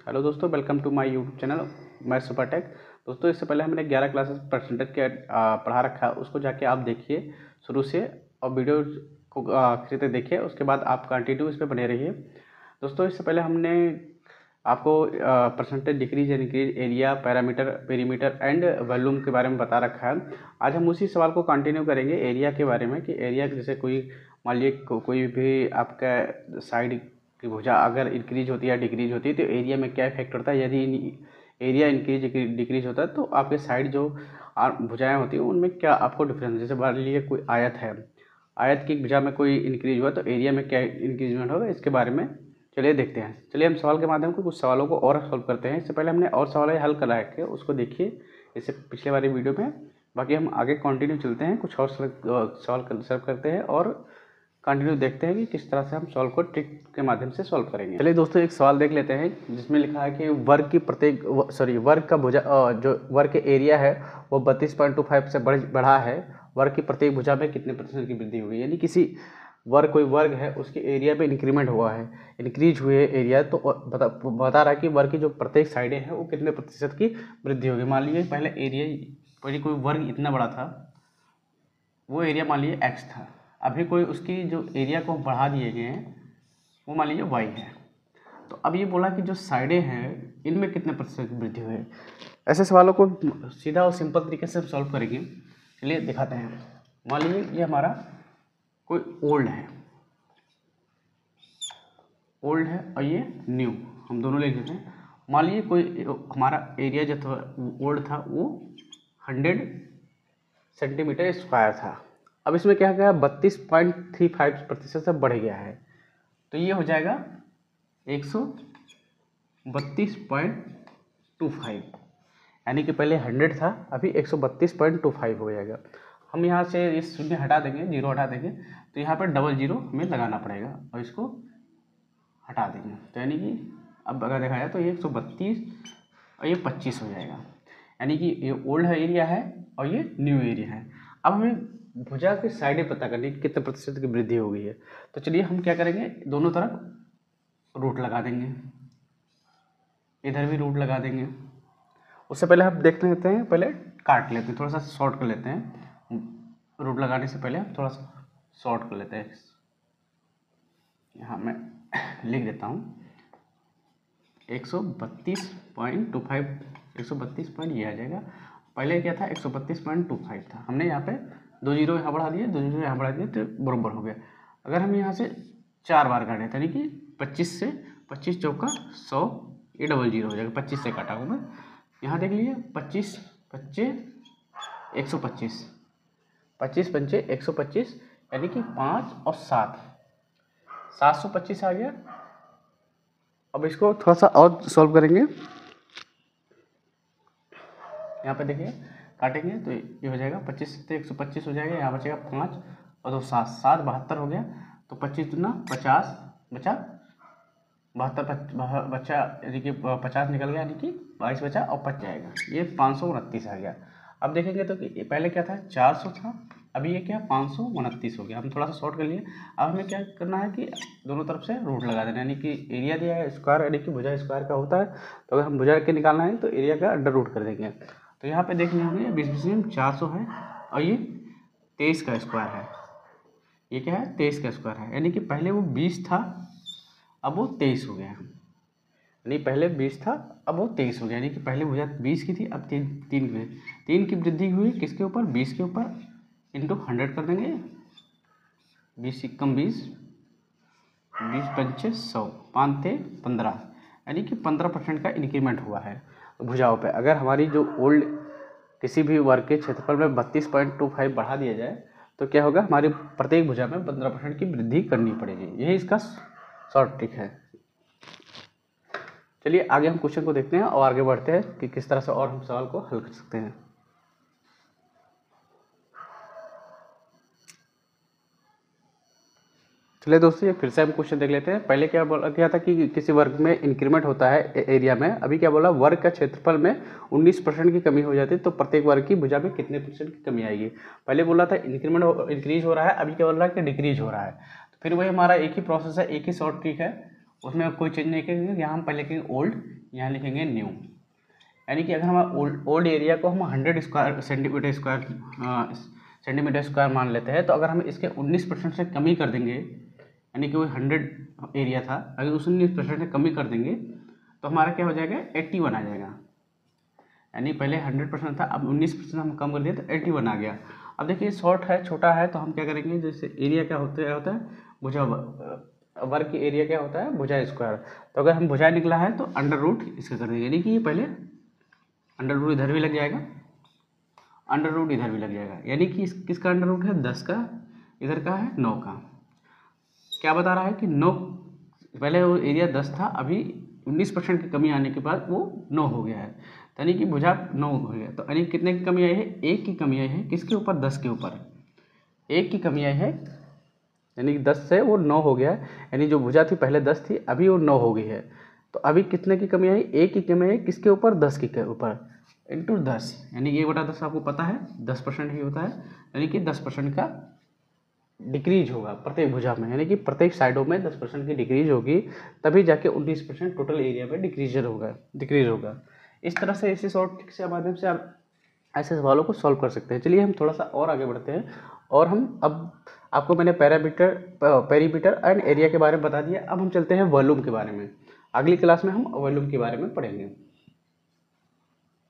Hello दोस्तों, welcome to my YouTube channel मैं super tech. दोस्तों, इससे पहले हमने 11 क्लासेस परसेंटेज के पढ़ा रखा है, उसको जाके आप देखिए शुरू से और वीडियो को आखिर तक देखिए। उसके बाद आप कंटिन्यू इस पर बने रहिए। दोस्तों, इससे पहले हमने आपको percentage, decrease increase, area, parameter, perimeter and volume के बारे में बता रखा है। आज हम उसी सवाल को कंटिन्यू करेंगे एरिया के बारे में कि एरिया जैसे कोई मान लीजिए कोई भी आपका साइड की भुजा अगर इंक्रीज होती है या डिक्रीज होती है तो एरिया में क्या इफेक्ट होता है। यदि एरिया इंक्रीज डिक्रीज होता है तो आपके साइड जो भुजाएं होती हैं उनमें क्या आपको डिफरेंस, जैसे मान लीजिए कोई आयत है, आयत की भुजा में कोई इंक्रीज हुआ तो एरिया में क्या इंक्रीजमेंट होगा, इसके बारे में चलिए देखते हैं। चलिए हम सवाल के माध्यम से कुछ सवालों को और सॉल्व करते हैं। इससे पहले हमने और सवाल हल करा है, उसको देखिए इससे पिछले वाली वीडियो में। बाकी हम आगे कंटिन्यू चलते हैं, कुछ और सवाल सॉल्व करते हैं और कंटिन्यू देखते हैं कि किस तरह से हम सॉल्व को ट्रिक के माध्यम से सॉल्व करेंगे। चलिए दोस्तों, एक सवाल देख लेते हैं जिसमें लिखा है कि वर्ग की प्रत्येक वर्ग का भुजा जो वर्ग के एरिया है वो 32.25 से बढ़ा है। वर्ग की प्रत्येक भुजा में कितने प्रतिशत की वृद्धि हुई, यानी किसी कोई वर्ग है उसके एरिया में इंक्रीमेंट हुआ है, इंक्रीज हुए एरिया, तो बता रहा है कि वर्ग की जो प्रत्येक साइडें हैं वो कितने प्रतिशत की वृद्धि होगी। मान लीजिए पहले एरिया, पहले कोई वर्ग इतना बड़ा था, वो एरिया मान लीजिए एक्स था। अभी कोई उसकी जो एरिया को बढ़ा दिए गए हैं वो मान लीजिए वाई है। तो अब ये बोला कि जो साइडें हैं इनमें कितने प्रतिशत की वृद्धि हुई है। ऐसे सवालों को सीधा और सिंपल तरीके से हम सॉल्व करेंगे। चलिए दिखाते हैं। मान लीजिए ये हमारा कोई ओल्ड है और ये न्यू, हम दोनों ले लेते हैं। मान लीजिए कोई हमारा एरिया जो था ओल्ड था वो 100 सेंटीमीटर स्क्वायर था। अब इसमें क्या गया, 32.35% से बढ़ गया है, तो ये हो जाएगा 132.25, यानी कि पहले 100 था, अभी 132.25 हो जाएगा। हम यहाँ से इस शून्य हटा देंगे, जीरो हटा देंगे, तो यहाँ पर डबल जीरो हमें लगाना पड़ेगा और इसको हटा देंगे, तो यानी कि अब अगर देखा जाए तो ये 132 और ये 25 हो जाएगा, यानी कि ये ओल्ड एरिया है और ये न्यू एरिया है। अब हमें भुजा की साइडें पता करनी कितने प्रतिशत की वृद्धि हो गई है। तो चलिए हम क्या करेंगे, दोनों तरफ रूट लगा देंगे, इधर भी रूट लगा देंगे। उससे पहले हम देख लेते हैं, पहले काट लेते हैं, थोड़ा सा शॉर्ट कर लेते हैं। रूट लगाने से पहले हम थोड़ा सा शॉर्ट कर लेते हैं। यहाँ मैं लिख देता हूँ 132.25, 132 पॉइंट ये आ जाएगा। पहले क्या था, 132.25 था, हमने यहाँ पे 2 जीरो यहाँ बढ़ा दिए, 2 जीरो यहाँ बढ़ा दिए तो बराबर हो गया। अगर हम यहाँ से 4 बार काटें यानी कि 25 से 25 चौका 100, ये डबल जीरो हो जाएगा। 25 से काटा हूँ मैं, यहाँ देख लीजिए 25 पच्चे 125, 25 पंचे 125, यानी कि 5 और 7, 725 आ गया। अब इसको थोड़ा सा और सॉल्व करेंगे। यहाँ पे देखिए काटेंगे तो ये हो जाएगा 25 से 125 हो जाएगा, यहाँ बचेगा 5 और 2 7, 7 72 हो गया। तो 25 दूना 50 बचा, 72 बचा, यानी कि 50 निकल गया, यानी कि 22 बचा और 5 जाएगा, ये 529 आ गया। अब देखेंगे तो पहले क्या था, 400 था, अभी ये क्या 529 हो गया। हम थोड़ा सा शॉर्ट कर लिए। अब हमें क्या करना है कि दोनों तरफ से रूट लगा देना, यानी कि एरिया दिया है स्क्वायर, यानी कि भुजा स्क्वायर का होता है, तो अगर हम भुजा के निकालना है तो एरिया का अंडर रूट कर देंगे। तो यहाँ पे देखने होंगे 20 में 400 है और ये 23 का स्क्वायर है, ये क्या है 23 का स्क्वायर है, यानी कि पहले वो 20 था अब वो 23 हो गया, यानी पहले 20 था अब वो 23 हो गया, यानी कि पहले भुजा 20 की थी अब 3 की वृद्धि हुई किसके ऊपर, 20 के ऊपर, इंटू 100 कर देंगे, 20 कम 20, 20 पंचे 100, 5 थे 15, यानी कि 15% का इंक्रीमेंट हुआ है भुजाओं पे। अगर हमारी जो ओल्ड किसी भी वर्ग के क्षेत्रफल में 32.25 बढ़ा दिया जाए तो क्या होगा, हमारी प्रत्येक भुजा में 15% की वृद्धि करनी पड़ेगी। यही इसका शॉर्ट ट्रिक है। चलिए आगे हम क्वेश्चन को देखते हैं और आगे बढ़ते हैं कि किस तरह से और हम सवाल को हल कर सकते हैं। चलिए दोस्तों, ये फिर से हम क्वेश्चन देख लेते हैं। पहले क्या बोला गया था कि किसी वर्ग में इंक्रीमेंट होता है एरिया में, अभी क्या बोला, वर्ग का क्षेत्रफल में 19% की कमी हो जाती है तो प्रत्येक वर्ग की भुजा में कितने % की कमी आएगी। पहले बोला था इंक्रीज हो रहा है, अभी क्या बोल रहा है कि डिक्रीज हो रहा है। तो फिर वही हमारा एक ही प्रोसेस है, एक ही शॉर्ट ट्रिक है, उसमें कोई चेंज नहीं करेंगे। यहाँ हम पहले लिखेंगे ओल्ड, यहाँ लिखेंगे न्यू। यानी कि अगर हमारा ओल्ड एरिया को हम 100 सेंटीमीटर स्क्वायर मान लेते हैं, तो अगर हम इसके 19% से कमी कर देंगे, यानी कि वो 100 एरिया था, अगर उस 19% से कमी कर देंगे तो हमारा क्या हो जाएगा, 81 आ जाएगा। यानी पहले 100% था, अब 19% हम कम कर दिए तो 81 आ गया। अब देखिए शॉर्ट है, छोटा है, तो हम क्या करेंगे, जैसे एरिया क्या होता है भुजा, वर्ग की एरिया क्या होता है, भुजा स्क्वायर। तो अगर हम भुजा निकला है तो अंडर रूट इसका कर देंगे, यानी कि पहले अंडर रूट इधर भी लग जाएगा, अंडर रूट इधर भी लग जाएगा, यानी कि किसका अंडर रूट है, 10 का, इधर का है 9 का। क्या बता रहा है कि 9, पहले वो एरिया 10 था, अभी 19% की कमी आने के बाद वो 9 हो गया है, यानी कि भुजा 9 हो गया। तो यानी कितने की कमी आई है, 1 की कमी आई है, किसके ऊपर, 10 के ऊपर 1 की कमी आई है, यानी कि 10 से वो 9 हो गया है। यानी जो भुजा थी पहले 10 थी, अभी वो 9 हो गई है। तो अभी कितने की कमी आई, 1 की कमी आई, किसके ऊपर, 10 के ऊपर, इंटू 10, यानी कि 1/10 आपको पता है 10% ही होता है, यानी कि 10% का डिक्रीज होगा प्रत्येक भुजा में, यानी कि प्रत्येक साइडों में 10% की डिक्रीज होगी, तभी जाके 19% टोटल एरिया में डिक्रीज होगा। इस तरह से इसी शॉर्ट ट्रिक के माध्यम से आप ऐसे सवालों को सॉल्व कर सकते हैं। चलिए हम थोड़ा सा और आगे बढ़ते हैं, और हम अब आपको मैंने पेरीमीटर एंड एरिया के बारे में बता दिया। अब हम चलते हैं वॉल्यूम के बारे में। अगली क्लास में हम वॉल्यूम के बारे में पढ़ेंगे।